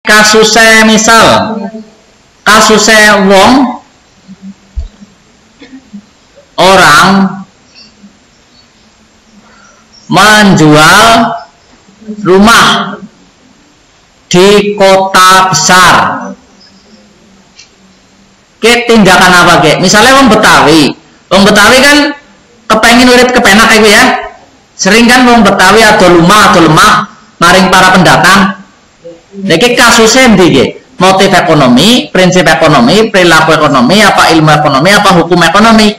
Kasusnya misal kasusnya orang menjual rumah di kota besar. Tindakan apa ke? Misalnya wong Betawi kan kepengen urip kepenak itu ya. Sering kan wong Betawi ada lumah atau lemah maring para pendatang. Niki kasusnya ndi? Motif ekonomi, prinsip ekonomi, perilaku ekonomi, apa ilmu ekonomi, apa hukum ekonomi?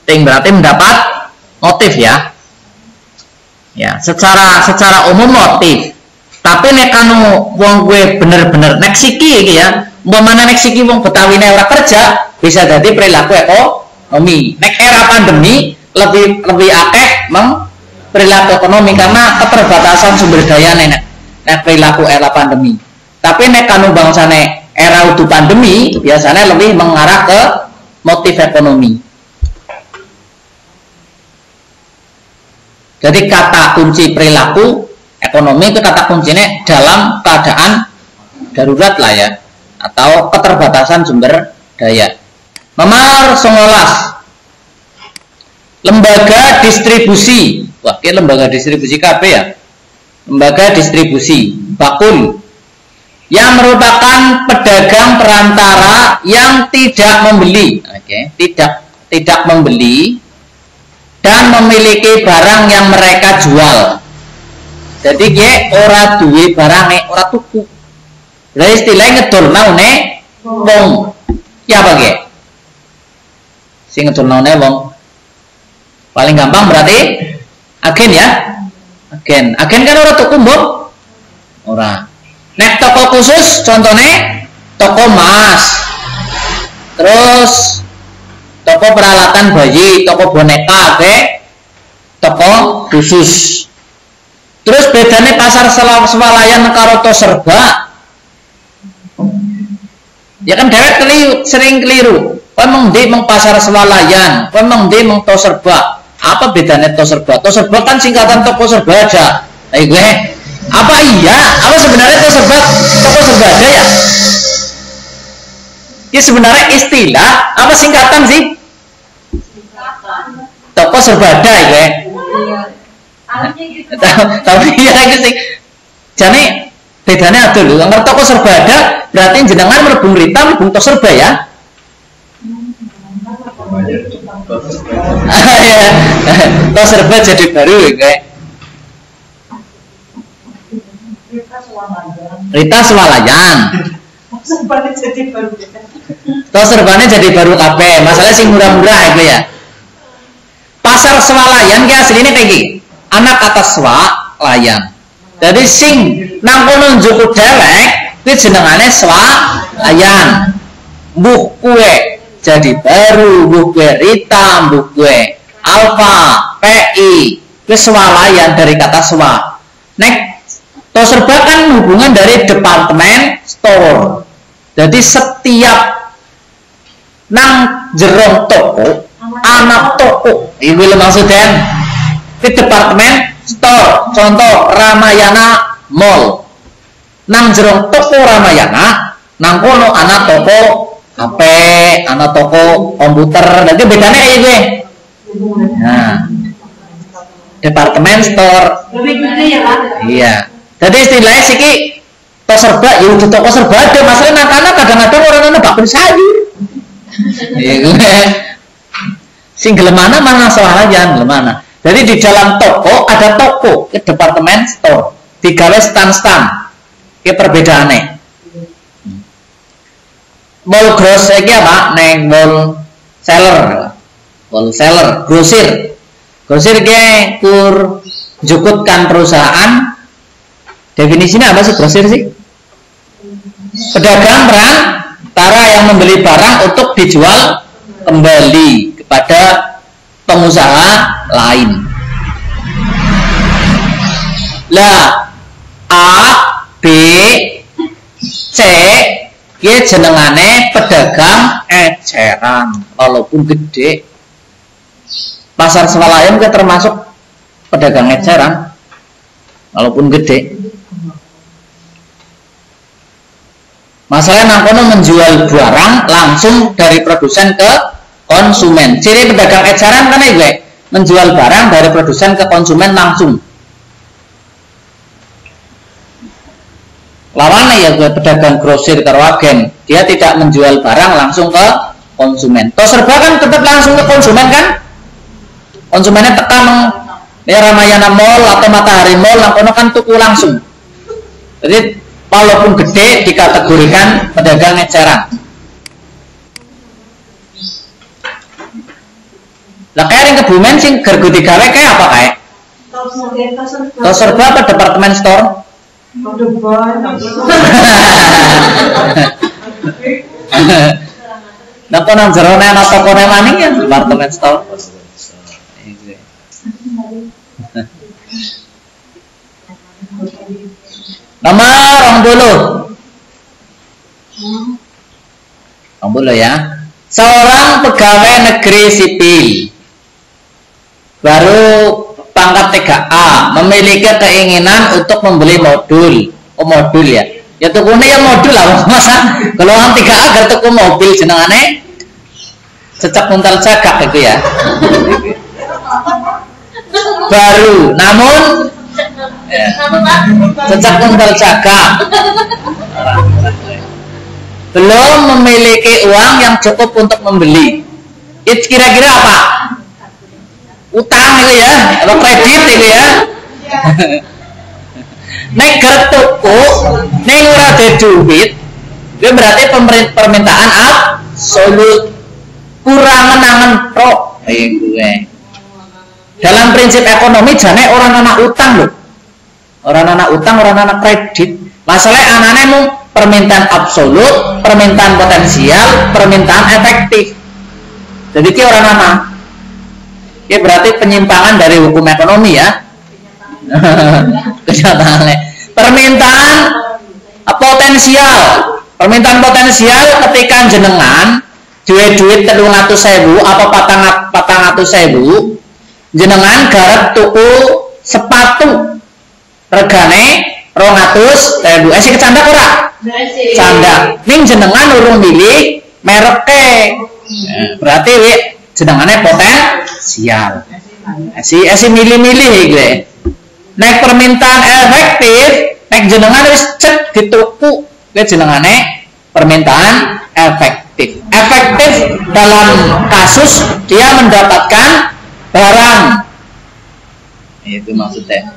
Berarti mendapat motif ya. Ya, secara umum motif. Tapi nek kanu wong gue bener-bener nek siki iki ya. Umpamane nek siki wong Betawine ora kerja, bisa jadi perilaku ekonomi. Nek era pandemi lebih akeh perilaku ekonomi karena keterbatasan sumber daya nek perilaku era pandemi. Tapi nek kanu bangsane era udah pandemi biasanya lebih mengarah ke motif ekonomi. Jadi kata kunci perilaku ekonomi itu kata kuncinya dalam keadaan darurat lah ya, atau keterbatasan sumber daya. Nomor 19, lembaga distribusi. Wah, ini lembaga distribusi KB ya. Lembaga distribusi bakul yang merupakan pedagang perantara yang tidak membeli, tidak membeli dan memiliki barang yang mereka jual. Jadi dia ora duwe barang ora tuku. Lah istilahnya ngedolno ne wong. Ya apa ge? Sing ngedolno ne wong. Paling gampang berarti agen ya. Agen kan ora tuku mbok? Ora. Nek toko khusus contohnya toko emas. Terus toko peralatan bayi, toko boneka, toko khusus. Terus bedanya pasar swalayan karo to serba. Ya kan dewek sering keliru. Emang di pasar swalayan, emang di to serba. Apa bedanya to serba? To serba kan singkatan toko serba aja. Apa iya? Apa sebenarnya to serba toko serba aja ya? Ini sebenarnya istilah apa singkatan sih? Toko serba ada ya. Tapi ya itu sih. Jadi bedanya ada loh. Kalau toko serba ada berarti jenengan merebung Rita, merebung to serba ya. To serba jadi baru kayak Rita swalayan. To serbanya jadi baru kabeh. Masalah sing murah-murah itu ya. Pasar swalayan ki asline kayak gini. Anak kata swalayan. Jadi sing nang kono njuku dewek kuwi jenengane swalayan. Mbuh kue jadi baru, mbuh kue Rita, mbuh kue Alfa, PI. Kuwi swalayan dari kata swa. Nek to serba kan hubungan dari departemen store. Jadi setiap nang jerong toko, anak toko, ini maksudnya di departemen store. Contoh Ramayana Mall. Nang jerong toko Ramayana, nang kono anak toko HP, anak toko komputer. Jadi bedanya kayak gue. Nah, departemen store. Iya. Jadi istilahnya siki to serba ya udah toko serba ada. Masalah nang kadang-kadang orang-orang bakul sayur. Sing gelemana mana swalayan gelemana. Jadi di dalam toko ada toko ke departemen store. Digawe stand-stand. Ke perbedaannya. Mall gross iki apa? Neng mall seller. Mall seller, grosir. Grosir ki kur jukutkan perusahaan. Definisinya apa sih grosir sih? Pedagang perantara yang membeli barang untuk dijual kembali kepada pengusaha lain. Lah A, B, C dia jenengane pedagang eceran walaupun gede. Pasar swalayan kan termasuk pedagang eceran walaupun gede. Masalahnya nang kono menjual barang langsung dari produsen ke konsumen. Ciri pedagang eceran kan ya, menjual barang dari produsen ke konsumen langsung. Lawannya ya gue pedagang grosir karo agen, dia tidak menjual barang langsung ke konsumen. Toh serba kan tetap langsung ke konsumen kan? Konsumennya tekan ya Ramayana Mall atau Matahari Mall, nang kono kan tuku langsung. Jadi walaupun gede dikategorikan pedagang eceran. Lah kayak yang Kebumen sing gergo digawe kayak apa kayak? Toh serba apa departemen store? Nah, kok nang jero nek ana tokone maning ya departemen store. Nomor 20 ya. Seorang pegawai negeri sipil baru pangkat 3A memiliki keinginan untuk membeli modul. Oh, modul ya. Ya tukune ya modul lah masa. Kalau orang 3A agar tuku mobil jenengane cecak muntal cagak itu ya. Baru, namun ya, cecak muntal cagak. Belum memiliki uang yang cukup untuk membeli. Itu kira-kira apa? Utang itu ya, atau kredit itu ya. Nek gerek tuku, nek ora ada duit, itu berarti permintaan absolut, kurang menangan pro. Gue. Dalam prinsip ekonomi jane orang anak utang loh. Orang anak utang, orang anak kredit. Masalahnya anaknya mau permintaan absolut, permintaan potensial, permintaan efektif. Jadi ki orang anak. Ya berarti penyimpangan dari hukum ekonomi ya. Kenyataannya. Permintaan potensial. Permintaan potensial ketika jenengan duit 300.000 apa 400.000 jenengan garap tuku sepatu regane 200.000. Sih kecandak ora? Candak. Ning jenengan urung milih mereke. Berarti wi jenengane potensial. Si milih-milih gue. Nek permintaan efektif, nek jenengan wis cek dituku, gue jenengane permintaan efektif. Efektif dalam kasus dia mendapatkan barang. Itu maksudnya.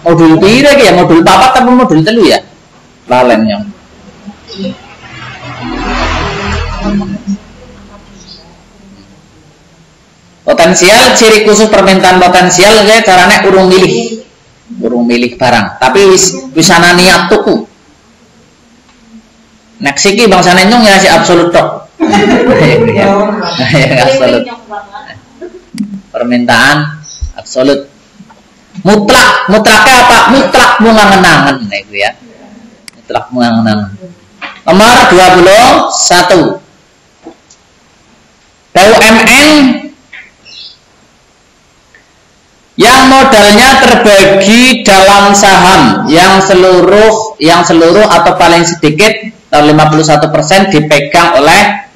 Modul pira ya? Modul 4 atau modul 3 ya? Lalennya. Potensial, ciri khusus permintaan potensial kayak caranya urung milih barang, tapi wisana niat tuku. Nek siki bangsane nyong ya si absolut tok. Absolut. Permintaan absolut. Mutlaknya apa? Mutlak mungangen-angen itu ya. Mutlak mungangen-angen. Nomor 21. BUMN yang modalnya terbagi dalam saham yang seluruh atau paling sedikit 51% dipegang oleh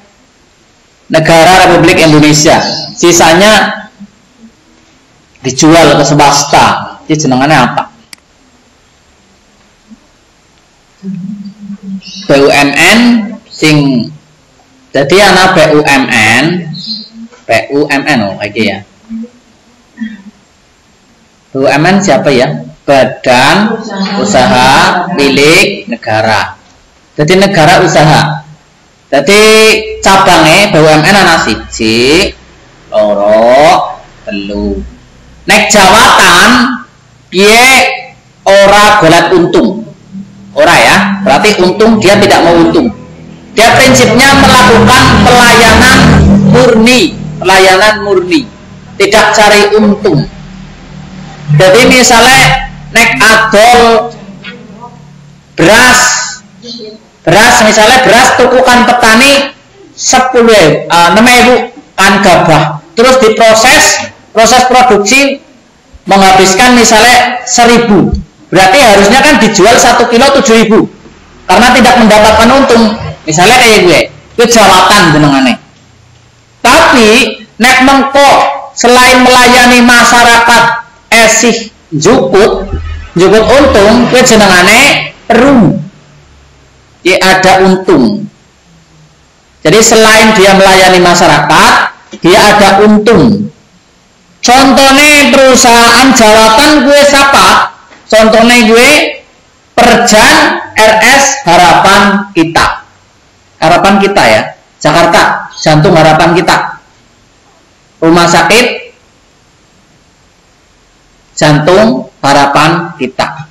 negara Republik Indonesia, sisanya dijual ke swasta. Ini jenengannya apa? BUMN sing jadi anak BUMN oh kayak ya. BUMN siapa ya? Badan usaha milik negara. Jadi negara usaha. Jadi cabangnya BUMN ana 1, 2, 3. Nek jawatan piye ora golat untung. Ora ya, berarti untung dia tidak mau untung. Dia prinsipnya melakukan pelayanan murni, tidak cari untung. Jadi misalnya nek adol beras misalnya beras tukukan petani 6.000 kan gabah, terus diproses, proses produksi menghabiskan misalnya 1.000 berarti harusnya kan dijual 1 kilo 7.000 karena tidak mendapatkan untung. Misalnya kayak gue jawatan jenengane. Tapi nek mengko selain melayani masyarakat esih juput untung, gue jenengane perum. Ya ada untung. Jadi selain dia melayani masyarakat, dia ada untung. Contohnya perusahaan jawatan gue siapa? Contohnya gue Perjan RS Harapan Kita. Harapan Kita ya, Jakarta, Jantung Harapan Kita. Rumah sakit Jantung Harapan Kita.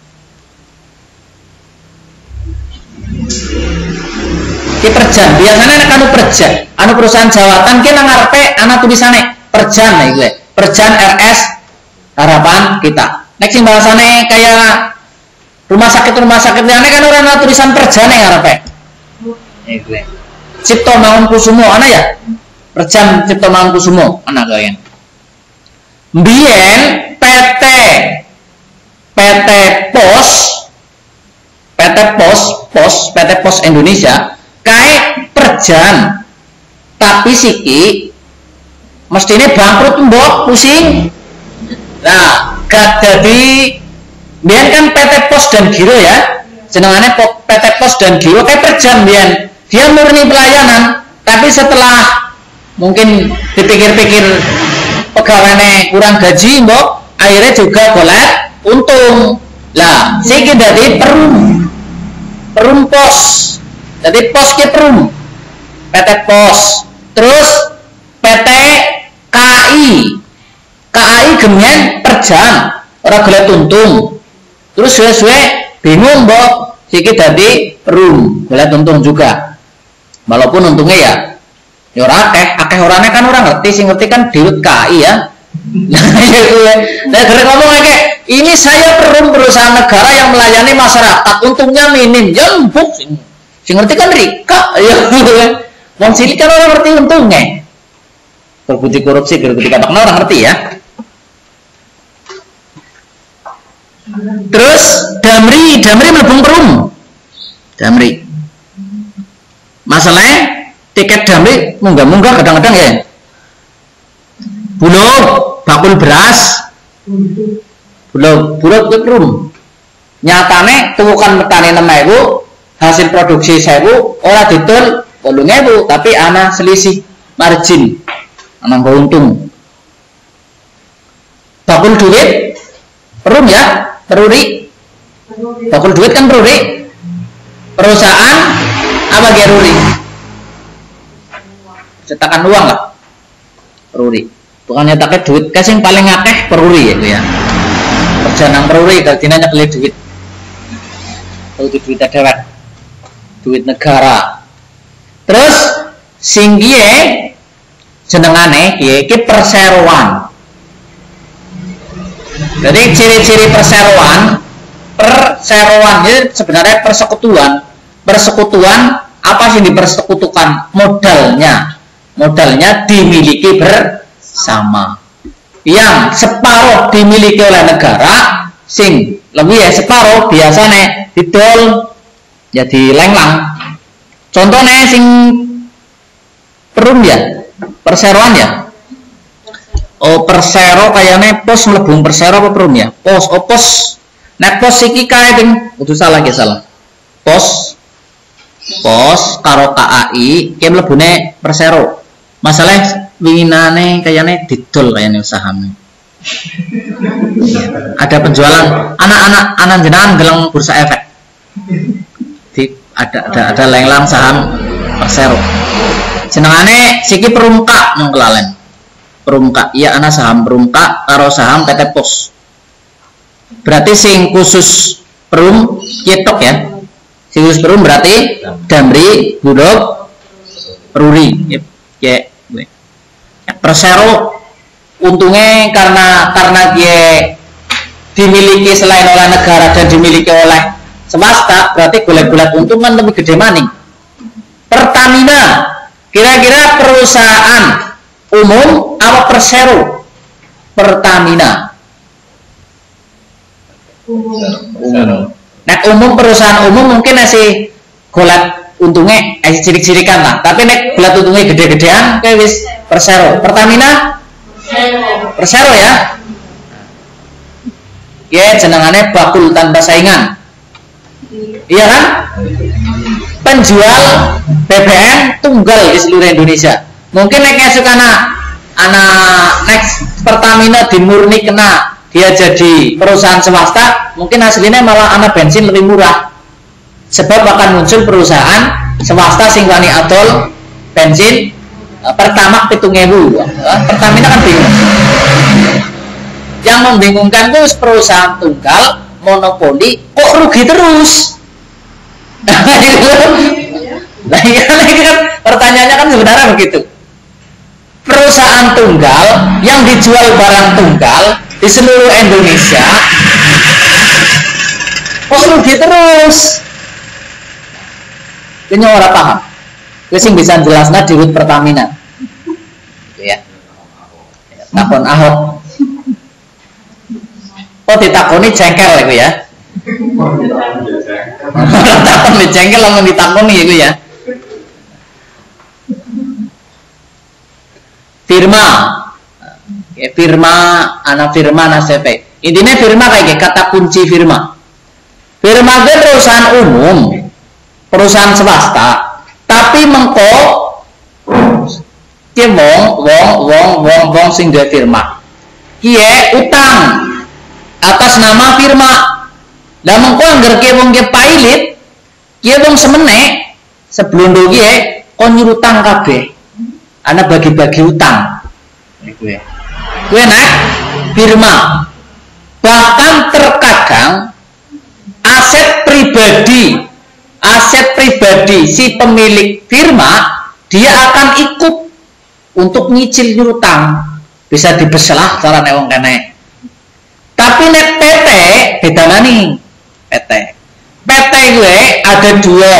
Ki Perjan, biasanya nek anu Perjan, anu perusahaan jawatan ki nang ngarepe ana tulisane Perjan ya gue. Perjan RS Harapan Kita. Nek sing bahasane kayak rumah sakit liyane kan ora ana tulisan Perjan ning ngarepe. Ya gue. Cipto Mangunkusumo ana ya? Perjan Cipto Mangunkusumo ana kalian. Mbiyen PT Pos Indonesia kae Perjan tapi siki mestine bangkrut mbok pusing. Nah, gak jadi biyen kan PT Pos dan Giro ya. Jenengane PT Pos dan Giro kae Perjan biyen. Dia murni pelayanan, tapi setelah mungkin dipikir-pikir pegawainya kurang gaji mbok, akhirnya juga golek untung. Lah, siki dadi perum pos. Jadi pos ki perum. PT Pos. Terus PT KAI gemyen Perjan, ora golek untung. Terus suwe-suwe bingung mbok, siki dadi perum, golek untung juga. Walaupun untungnya ya ora akeh orangnya kan orang ngerti, sing ngerti kan Dirut KAI ya. Nah, gara ngomong kayak ini saya perusahaan negara yang melayani masyarakat, untungnya minim. Ya empuk sing ngerti kan Rika ya. Wong cilik kan orang ngerti untungnya. Terbukti korupsi, terbukti katakna orang ngerti ya. Terus Damri mlebung perum. Damri. Masalahnya tiket Damri munggah-munggah kadang-kadang ya. Bulog, bakul beras. Bulog perum. Nyatane tukukan metane 6.000, hasil produksi 1.000, ora didol 8.000, tapi ana selisih margin. Ana untung. Bakul duit perum ya, peruri. Bakul duit kan peruri. Perusahaan apa geruri? Cetakan uang lah. Peruri. Bukan nyetaknya duit, kasih paling akeh peruri ya. Perjalanan peruri dadi nyekeli duit. Duit dewek. Duit negara. Terus sing kiye jenengane kiye ki perseroan. Jadi ciri-ciri perseroan itu sebenarnya persekutuan apa sih dipersekutukan? Modalnya dimiliki bersama, yang separuh dimiliki oleh negara, sing lebih ya separuh biasanya didol jadi lenglang. Contohnya sing perum ya, perseroan ya. Oh persero kayaknya pos melebung persero apa perum ya? Pos. Nek pos iki kae ding kudu salah. Pos karo KAI ki mlebune persero. Masalah winginane kayaknya didol kayaknya usahane. Ada penjualan anak jenengan gelang bursa efek. Ada lenglang saham persero. Jenengane siki perumka nang kelalen. Perumka, iya ana saham perumka karo saham PT Pos. Berarti sing khusus perum yetok ya. Sing khusus perum berarti Damri, Bulog, Peruri. Ya, persero untungnya karena dia dimiliki selain oleh negara dan dimiliki oleh swasta, berarti golek-golek untung kan lebih gede maning. Pertamina, kira-kira perusahaan umum apa persero? Pertamina. Umum. Nek umum perusahaan umum mungkin masih golat untungnya cirik-cirikan lah. Tapi nek golat untungnya gede-gedean kayak wis Persero. Pertamina Persero ya. Ya jenengannya bakul tanpa saingan. Iya kan? Penjual BBM tunggal di seluruh Indonesia. Mungkin nek esuk anak next Pertamina dimurni kena dia jadi perusahaan swasta, mungkin hasilnya malah anak bensin lebih murah. Sebab akan muncul perusahaan swasta sing wani adol bensin Pertamax 7.000. Pertamina kan bingung. Yang membingungkan itu perusahaan tunggal monopoli kok rugi terus. Nah, kan pertanyaannya kan sebenarnya begitu. Perusahaan tunggal yang dijual barang tunggal di seluruh Indonesia kok rugi terus. Ini orang paham. Sing bisa jelasnya di Rut Pertamina. Ya. Takon Ahok. Oh ditakoni jengkel itu ya. Takon jengkel langsung ditakoni itu ya. Firma. Ya, firma, anak firma CP. Intinya firma kayak kata kunci firma. Firma itu perusahaan umum, perusahaan swasta, tapi mengko ki wong sing duwe firma. Kiye utang atas nama firma. Lah mengko anggar ki wong ki pailit, kiye wong semene sebelum do kiye kon nyurutang kabeh. Ana bagi-bagi utang. Iku ya. Kuwi nak firma. Bahkan terkadang aset pribadi si pemilik firma dia akan ikut untuk nyicil nyurutang. Bisa dibeselah cara wong kene. Tapi nek PT beda maning. PT gue ada dua.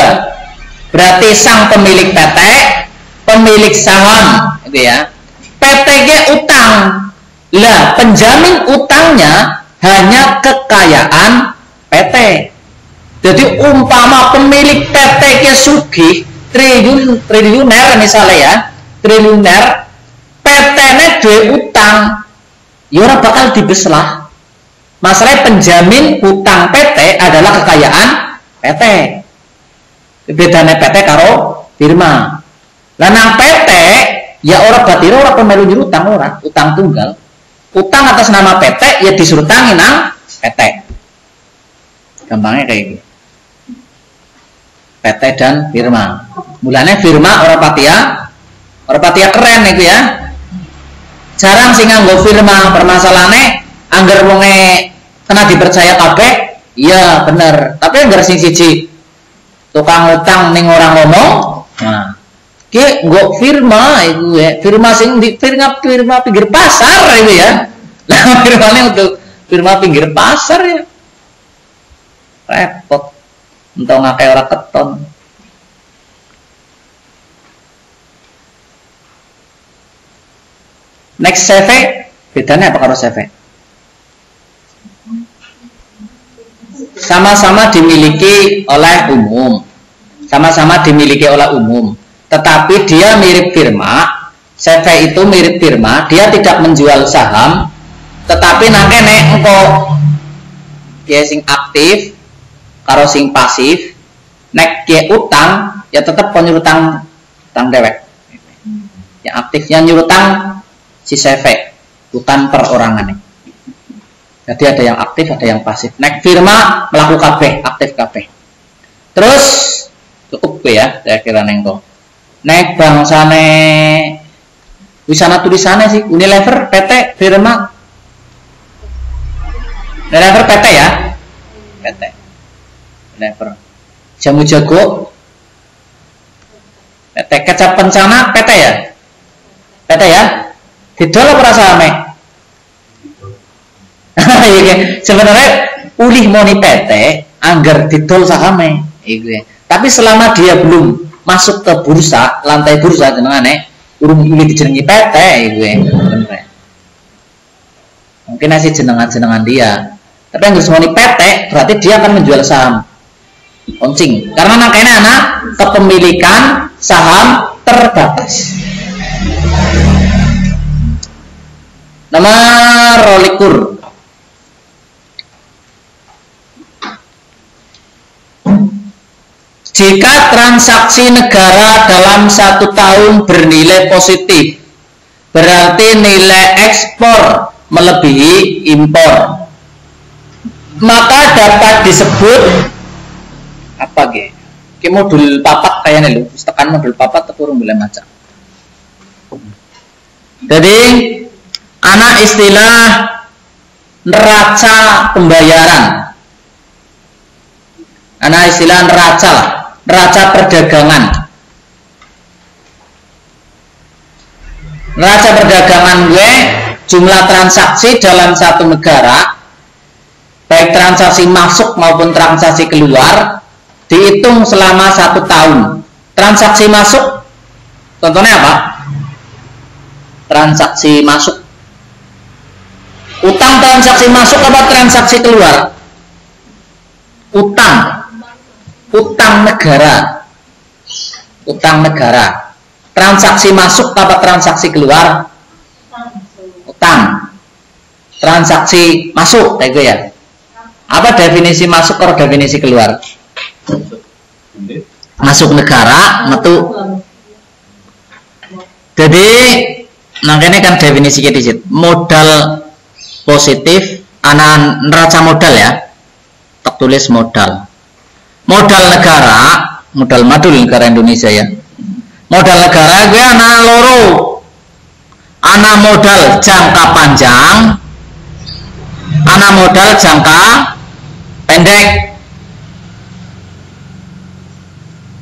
Berarti sang pemilik PT, pemilik saham, gitu ya. PT gue utang. Lah, penjamin utangnya hanya kekayaan PT. Jadi umpama pemilik PT gue sugih triliuner misalnya ya, triliuner, PT-nya duwe utang, ya ora bakal dibeselah. Masalahnya penjamin utang PT adalah kekayaan PT. Bedanya PT karo firma. Lah nang PT ya ora batira ora pemelu nyurutang ora, utang tunggal. Utang atas nama PT ya disurutangi nang PT. Gampangnya kayak gitu. PT dan firma. Mulanya firma ora patia keren itu ya. Jarang sih nganggo firma, permasalahane anggar wonge kena dipercaya kabeh, iya bener. Tapi anggar sing siji tukang utang ning orang ngomong, nah, ki nggo firma itu ya, firma sing di firma pinggir pasar itu ya. Lah firmane untuk firma pinggir pasar ya. Repot. Entah ngake ora keton. Next CV, bedanya apa karo CV? Sama-sama dimiliki oleh umum. Sama-sama dimiliki oleh umum. Tetapi dia mirip firma, CV itu mirip firma, dia tidak menjual saham, tetapi nangke nek engko dia sing aktif karo sing pasif, nek dia utang ya tetap penyurutang utang dewek. Yang aktifnya nyurutang si CV, bukan perorangan. Jadi ada yang aktif, ada yang pasif. Nek firma melaku kabeh, aktif kabeh. Terus cukup ya, saya kira nengko. Nek bangsane wisana tulisannya sih Unilever, PT, firma. Unilever PT ya, PT. Unilever. Jamu Jago, PT. Kecap Kencana, PT ya, PT ya. Didol apa rasane? Sebenarnya ulih moni PT anggar didol sahame, tapi selama dia belum masuk ke bursa, lantai bursa jenengane urung ulih dijenengi PT, mungkin masih jenengan dia. Tapi yang disebut PT berarti dia akan menjual saham launching karena makanya anak kepemilikan saham terbatas. Nomor 22. Jika transaksi negara dalam 1 tahun bernilai positif, berarti nilai ekspor melebihi impor, maka dapat disebut apa ge? Ki modul papat kayaknya lho, tekan modul papat tapi urung boleh maca. Jadi anak istilah neraca pembayaran. Anak istilah neraca lah. Neraca perdagangan. Neraca perdagangan gue jumlah transaksi dalam satu negara, baik transaksi masuk maupun transaksi keluar, dihitung selama 1 tahun. Transaksi masuk, contohnya apa? Transaksi masuk. Utang transaksi masuk apa transaksi keluar? Utang. Utang negara. Utang negara. Transaksi masuk apa transaksi keluar? Utang. Transaksi masuk kayak gue ya. Apa definisi masuk atau definisi keluar? Masuk negara, metu. Jadi makanya kan definisi kita modal positif, anak neraca modal ya. Tak tulis modal. Modal negara, modal madul negara Indonesia ya. Modal negara gue anak loro. Anak modal jangka panjang, anak modal jangka pendek.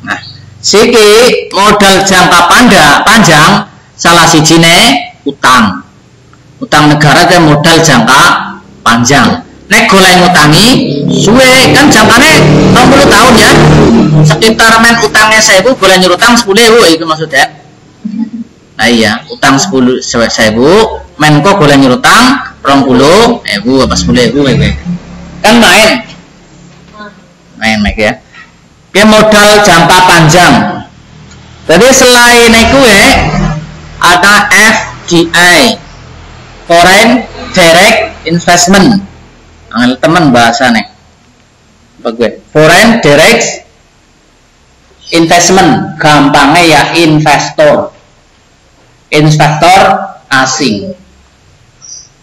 Nah, siki modal jangka panjang salah sijine utang. Utang negara ke modal jangka panjang. Nek golek ngutangi suwe kan jangkane 60 tahun ya. Sekitar men utangnya 1000 golek nyurutang 10.000 itu maksudnya. Nah iya, utang 10.000 men kok golek nyurutang 20.000 apa 10.000 kan main ya. Dia modal jangka panjang. Jadi selain itu ada FDI, Foreign Direct Investment. Angel teman bahasa nih. Apa gue? Foreign Direct Investment, gampangnya ya investor. Investor asing.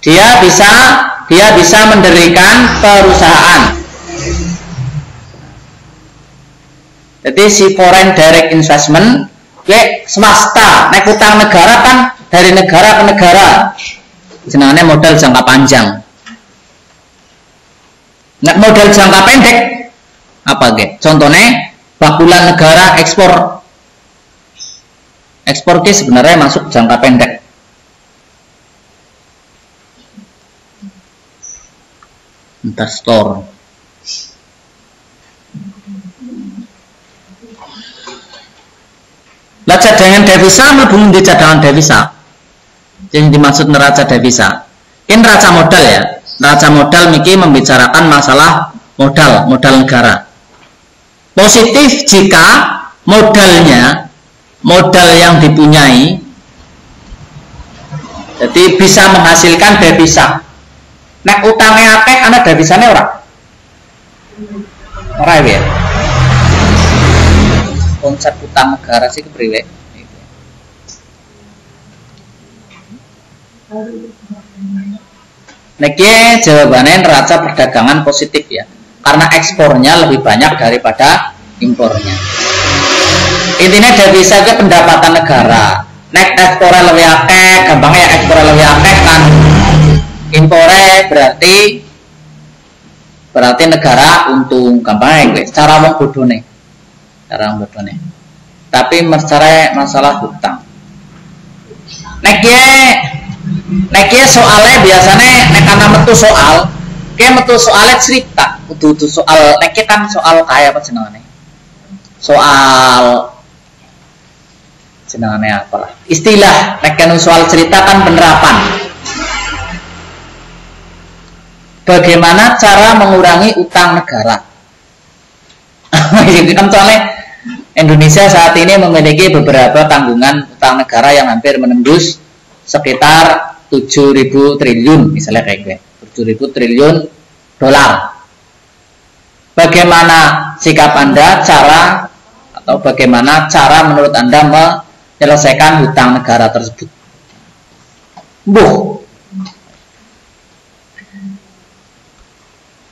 Dia bisa mendirikan perusahaan. Jadi si foreign direct investment gue swasta, naik utang negara kan dari negara ke negara. Jenenge modal jangka panjang. Nah, modal jangka pendek apa ge? Contohnya bakulan negara ekspor. Ekspor ke sebenarnya masuk jangka pendek. Investor. Lah cadangan devisa mlebu di cadangan devisa. Yang dimaksud neraca devisa. Ini neraca modal ya. Neraca modal niki membicarakan masalah modal negara. Positif jika modal yang dipunyai jadi bisa menghasilkan devisa. Nek utangnya akeh ana devisane ora? Ora ya. Konsep utang negara sih kepriwe? Niki jawabannya neraca perdagangan positif ya, karena ekspornya lebih banyak daripada impornya. Intinya devisa itu pendapatan negara. Nek ekspornya lebih akeh, gampangnya ya ekspornya lebih akeh kan impornya berarti negara untung, gampangnya gue. Cara wong bodone. Tapi masalah hutang. Nek soalnya biasanya nek ana metu soalnya cerita kudu soal nek kan soal kaya apa jenengane apalah istilah nek kan soal cerita kan penerapan bagaimana cara mengurangi utang negara. Kan soalnya Indonesia saat ini memiliki beberapa tanggungan utang negara yang hampir menembus sekitar 7.000 triliun, misalnya kayak gue, 7.000 triliun dolar. Bagaimana sikap Anda bagaimana cara menurut Anda menyelesaikan hutang negara tersebut?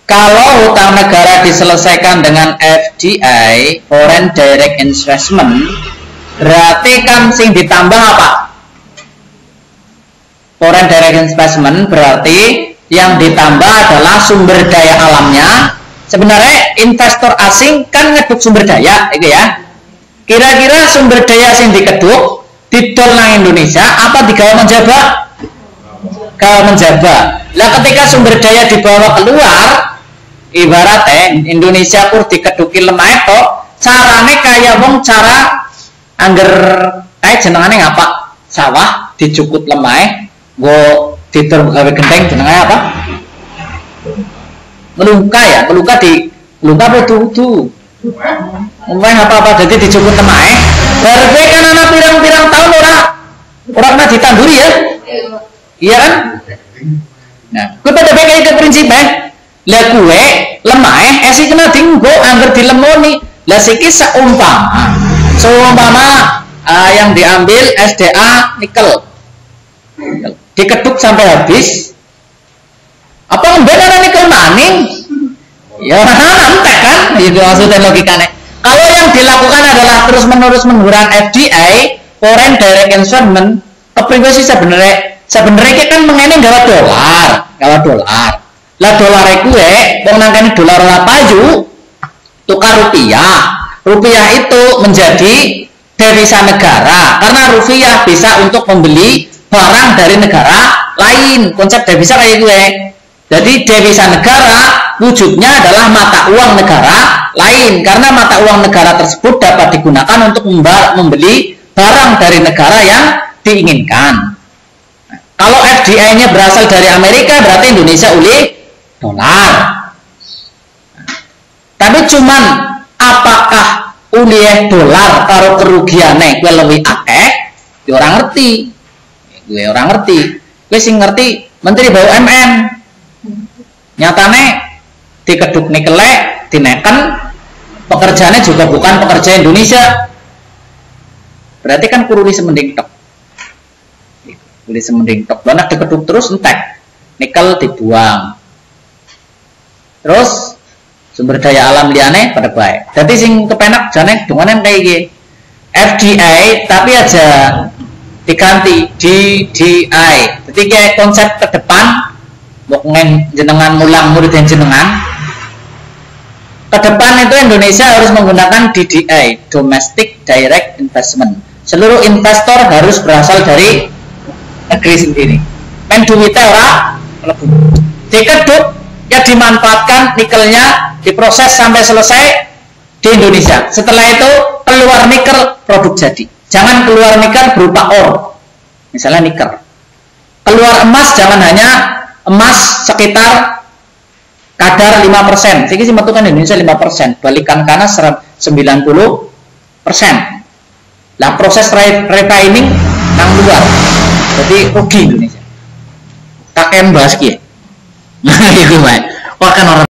Kalau hutang negara diselesaikan dengan FDI, Foreign Direct Investment, berarti kan sing ditambah apa? Foreign Direct Investment berarti yang ditambah adalah sumber daya alamnya. Sebenarnya investor asing kan ngeduk sumber daya, itu ya. Kira-kira sumber daya sing dikeduk didol nang Indonesia apa digawe menjaba? Gawe menjaba. Lah ketika sumber daya dibawa keluar, ibaratnya Indonesia kur dikeduki lemah itu, carane kaya wong cara angger kayak jenengane ngapa? Sawah dicukut lemah, go didol gawe genteng jenengane apa? Melungka ya, melungka apa tuh? Apa jadi dicukut lemah? Berarti kan anak pirang-pirang tahun orang ditanduri ya? Iya kan? Nah, gue pada kayak itu prinsipnya. Lah gue lemah esi kena dinggo angger dilemoni. Lah siki seumpama yang diambil SDA nikel dikeduk sampai habis. Apa benar nikel maning? Ya entek kan? Itu maksudnya logikanya. Kalau yang dilakukan adalah terus-menerus menggunakan FDI, Foreign Direct Investment, kepriwe sih sebenarnya kan mengenai gawa dolar. Lah dolar gue, wong nangkane dolar ora payu, tukar rupiah. Rupiah itu menjadi devisa negara karena rupiah bisa untuk membeli barang dari negara lain. Konsep devisa kayak gue. Jadi devisa negara wujudnya adalah mata uang negara lain karena mata uang negara tersebut dapat digunakan untuk membeli barang dari negara yang diinginkan. Kalau FDI-nya berasal dari Amerika berarti Indonesia uli dolar. Tapi cuman apakah uli dolar karo kerugiannya gue lebih akeh? Gue orang ngerti. Gue sing ngerti Menteri BUMN. Nyatane dikeduk nikele, dineken, pekerjaannya juga bukan pekerja Indonesia. Berarti kan kuruli semending tok. Kuruli semending tok. Lah nek dikeduk terus entek. Nikel dibuang. Terus sumber daya alam liane pada baik. Jadi sing kepenak jane donganen kayak iki. FDI tapi aja diganti DDI. Jadi kayak konsep ke depan bukan jenengan mulang murid dan jenengan ke depan itu Indonesia harus menggunakan DDI, Domestic Direct Investment. Seluruh investor harus berasal dari negeri sendiri. Men duitnya ora dikeduk ya dimanfaatkan nikelnya diproses sampai selesai di Indonesia. Setelah itu keluar nikel produk jadi. Jangan keluar nikel berupa ore. Misalnya nikel. Keluar emas jangan hanya emas sekitar kadar 5%. Siki metu kan Indonesia 5%, balikan kana 90%. Lah proses refining nang luar. Jadi rugi Indonesia. Kakek bahas ki. Nah, itu baik. Wah kan orang